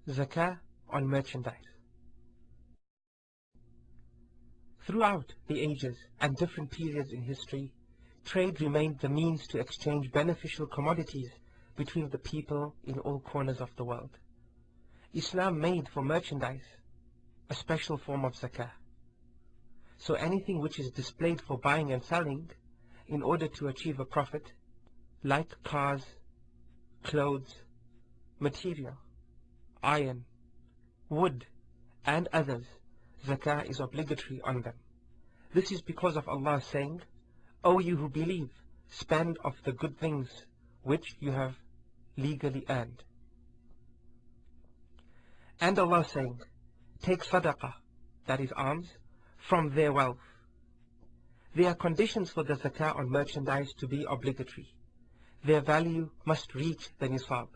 Zakah on merchandise. Throughout the ages and different periods in history, trade remained the means to exchange beneficial commodities between the people in all corners of the world. Islam made for merchandise a special form of zakah. So anything which is displayed for buying and selling in order to achieve a profit, like cars, clothes, material, iron, wood, and others, zakah is obligatory on them. This is because of Allah saying, O you who believe, spend of the good things which you have legally earned. And Allah saying, take sadaqah, that is alms, from their wealth. There are conditions for the zakah on merchandise to be obligatory. Their value must reach the nisab,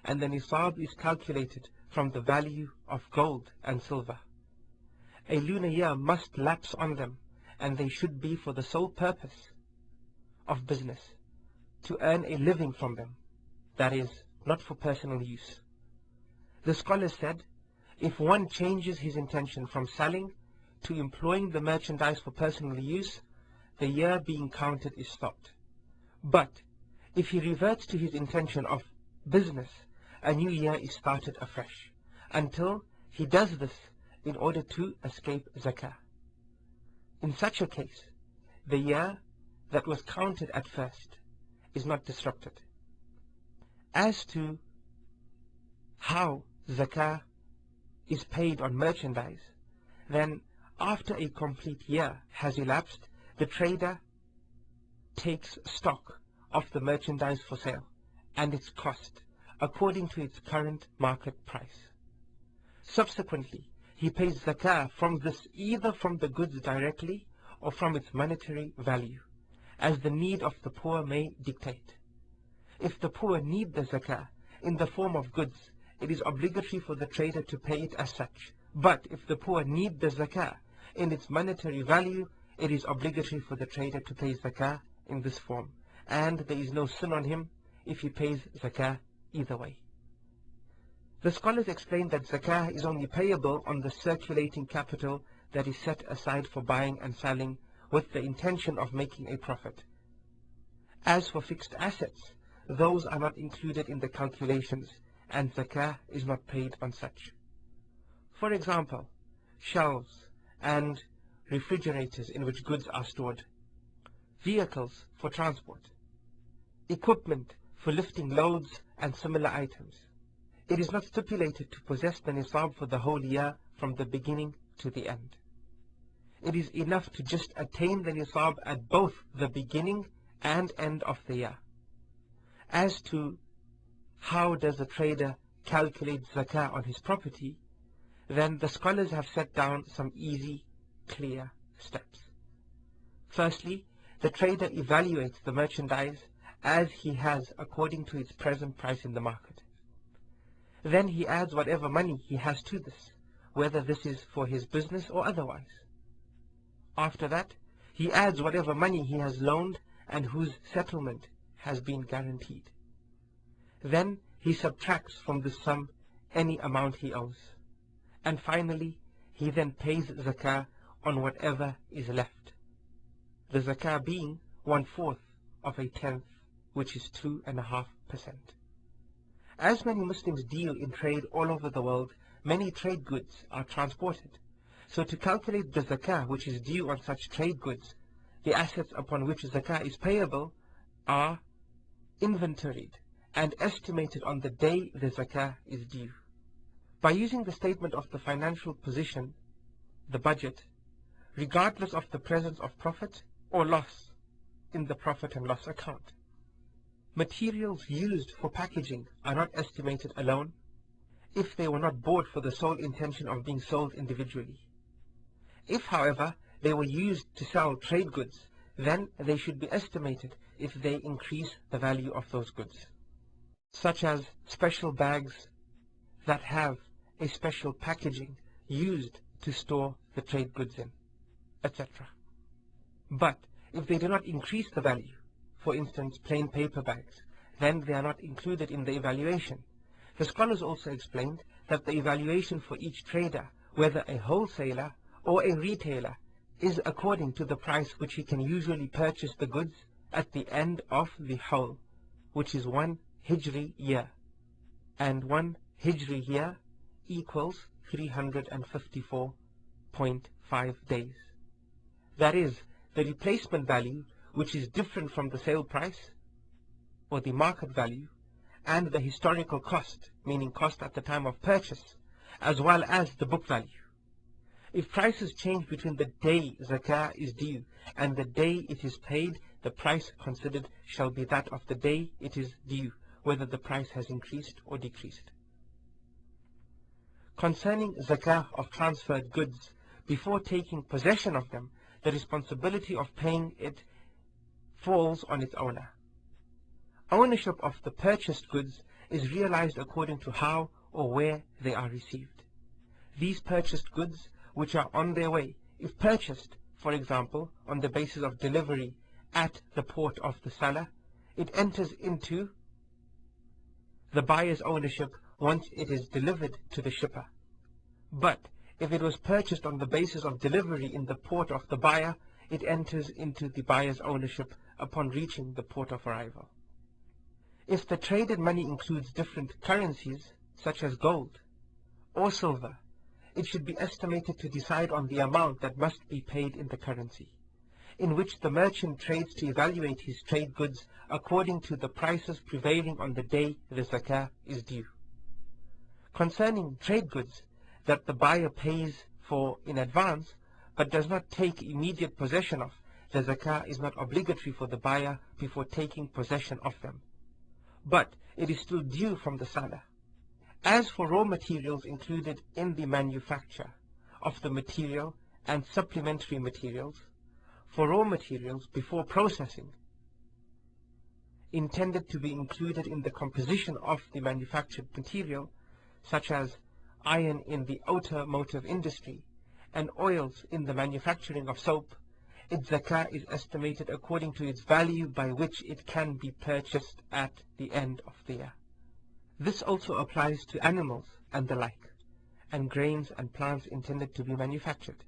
and the nisab is calculated from the value of gold and silver. A lunar year must lapse on them, and they should be for the sole purpose of business, to earn a living from them, that is, not for personal use. The scholars said, if one changes his intention from selling to employing the merchandise for personal use, the year being counted is stopped. But if he reverts to his intention of business, a new year is started afresh, until he does this in order to escape zakah. In such a case, the year that was counted at first is not disrupted. As to how zakah is paid on merchandise, then after a complete year has elapsed, the trader takes stock of the merchandise for sale and its cost according to its current market price. Subsequently, he pays zakah from this, either from the goods directly or from its monetary value, as the need of the poor may dictate. If the poor need the zakah in the form of goods, it is obligatory for the trader to pay it as such. But if the poor need the zakah in its monetary value, it is obligatory for the trader to pay zakah in this form, and there is no sin on him if he pays zakah either way. The scholars explain that zakah is only payable on the circulating capital that is set aside for buying and selling with the intention of making a profit. As for fixed assets, those are not included in the calculations, and zakah is not paid on such. For example, shelves and refrigerators in which goods are stored, vehicles for transport, equipment for lifting loads and similar items. It is not stipulated to possess the nisab for the whole year from the beginning to the end. It is enough to just attain the nisab at both the beginning and end of the year. As to how does a trader calculate zakah on his property, then the scholars have set down some easy, clear steps. Firstly, the trader evaluates the merchandise as he has according to its present price in the market. Then he adds whatever money he has to this, whether this is for his business or otherwise. After that, he adds whatever money he has loaned and whose settlement has been guaranteed. Then he subtracts from this sum any amount he owes. And finally, he then pays zakah on whatever is left, the zakah being 1/4 of a tenth, which is 2.5%. As many Muslims deal in trade all over the world, many trade goods are transported. So to calculate the zakah which is due on such trade goods, the assets upon which zakah is payable are inventoried and estimated on the day the zakah is due. By using the statement of the financial position, the budget, regardless of the presence of profit or loss in the profit and loss account. Materials used for packaging are not estimated alone if they were not bought for the sole intention of being sold individually. If, however, they were used to sell trade goods, then they should be estimated if they increase the value of those goods, such as special bags that have a special packaging used to store the trade goods in, etc. But if they do not increase the value, for instance plain paper bags, then they are not included in the evaluation. The scholars also explained that the evaluation for each trader, whether a wholesaler or a retailer, is according to the price which he can usually purchase the goods at the end of the haul, which is 1 Hijri year, and 1 Hijri year equals 354.5 days. That is, the replacement value, which is different from the sale price or the market value, and the historical cost, meaning cost at the time of purchase, as well as the book value. If prices change between the day zakah is due and the day it is paid, the price considered shall be that of the day it is due, whether the price has increased or decreased. Concerning zakah of transferred goods, before taking possession of them, the responsibility of paying it falls on its owner. Ownership of the purchased goods is realized according to how or where they are received. These purchased goods, which are on their way, if purchased, for example, on the basis of delivery at the port of the seller, it enters into the buyer's ownership once it is delivered to the shipper. But if it was purchased on the basis of delivery in the port of the buyer, it enters into the buyer's ownership upon reaching the port of arrival. If the traded money includes different currencies, such as gold or silver, it should be estimated to decide on the amount that must be paid in the currency, in which the merchant trades to evaluate his trade goods according to the prices prevailing on the day the zakah is due. Concerning trade goods that the buyer pays for in advance, but does not take immediate possession of, the zakah is not obligatory for the buyer before taking possession of them, but it is still due from the seller. As for raw materials included in the manufacture of the material and supplementary materials, for raw materials before processing, intended to be included in the composition of the manufactured material, such as iron in the automotive industry and oils in the manufacturing of soap, its zakah is estimated according to its value by which it can be purchased at the end of the year. This also applies to animals and the like, and grains and plants intended to be manufactured.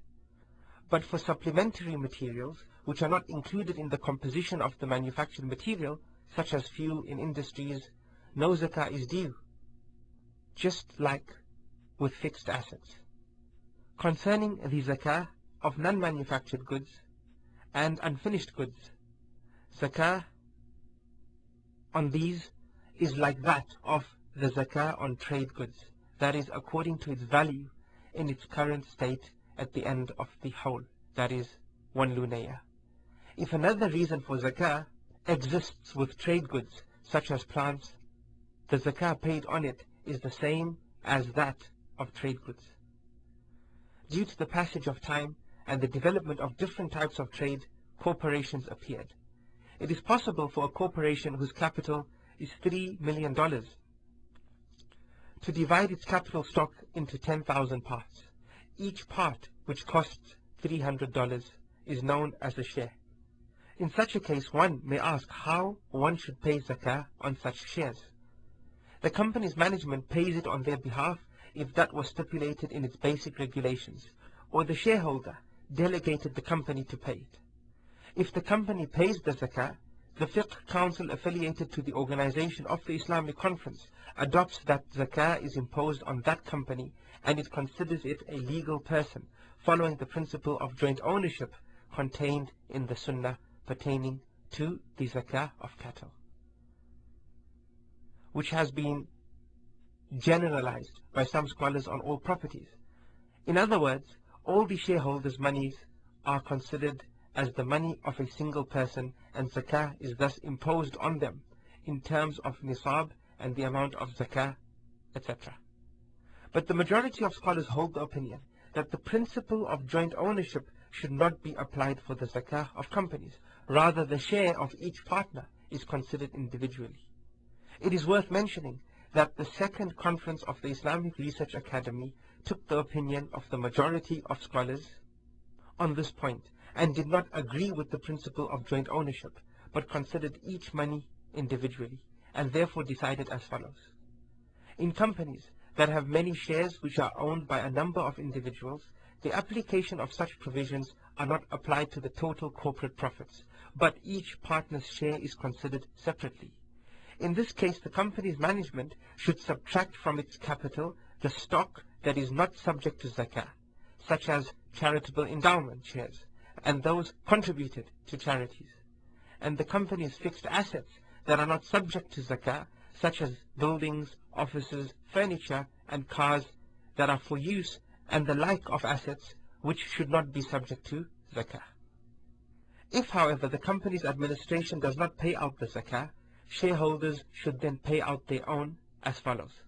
But for supplementary materials, which are not included in the composition of the manufactured material, such as fuel in industries, no zakah is due, just like with fixed assets. Concerning the zakah of non-manufactured goods and unfinished goods, zakah on these is like that of the zakah on trade goods, that is, according to its value in its current state at the end of the haul, that is, 1 lunar year. If another reason for zakah exists with trade goods, such as plants, the zakah paid on it is the same as that of trade goods. Due to the passage of time and the development of different types of trade, corporations appeared. It is possible for a corporation whose capital is $3 million to divide its capital stock into 10,000 parts. Each part, which costs $300, is known as a share. In such a case, one may ask how one should pay zakah on such shares. The company's management pays it on their behalf if that was stipulated in its basic regulations, or the shareholder delegated the company to pay it. If the company pays the zakah, the fiqh council affiliated to the organization of the Islamic Conference adopts that zakah is imposed on that company, and it considers it a legal person, following the principle of joint ownership contained in the Sunnah pertaining to the zakah of cattle, which has been generalized by some scholars on all properties. In other words, all the shareholders' monies are considered as the money of a single person, and zakah is thus imposed on them in terms of nisab and the amount of zakah, etc. But the majority of scholars hold the opinion that the principle of joint ownership should not be applied for the zakah of companies. Rather, the share of each partner is considered individually. It is worth mentioning that the second conference of the Islamic Research Academy took the opinion of the majority of scholars on this point and did not agree with the principle of joint ownership, but considered each money individually, and therefore decided as follows. In companies, that have many shares which are owned by a number of individuals, the application of such provisions are not applied to the total corporate profits, but each partner's share is considered separately. In this case, the company's management should subtract from its capital the stock that is not subject to zakah, such as charitable endowment shares, and those contributed to charities, and the company's fixed assets that are not subject to zakah, such as buildings, offices, furniture, and cars that are for use, and the like of assets which should not be subject to zakah. If, however, the company's administration does not pay out the zakah, shareholders should then pay out their own as follows.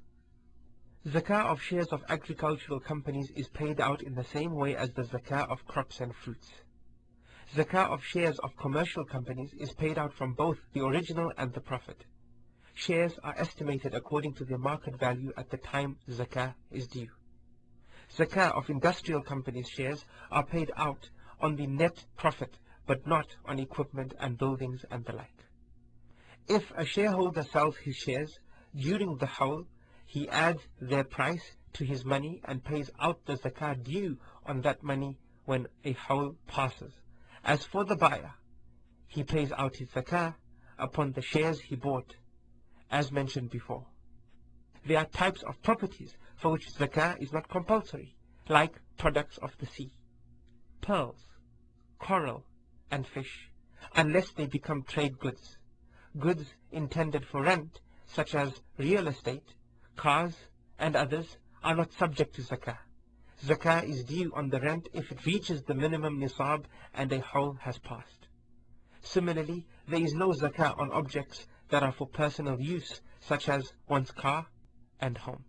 Zakah of shares of agricultural companies is paid out in the same way as the zakah of crops and fruits. Zakah of shares of commercial companies is paid out from both the original and the profit. Shares are estimated according to their market value at the time zakah is due. Zakah of industrial companies' shares are paid out on the net profit, but not on equipment and buildings and the like. If a shareholder sells his shares during the hawl, he adds their price to his money and pays out the zakah due on that money when a hawl passes. As for the buyer, he pays out his zakah upon the shares he bought, as mentioned before. There are types of properties for which zakah is not compulsory, like products of the sea, pearls, coral, and fish, unless they become trade goods. Goods intended for rent, such as real estate, cars, and others, are not subject to zakah. Zakah is due on the rent if it reaches the minimum nisab and a hawl has passed. Similarly, there is no zakah on objects that are for personal use, such as one's car and home.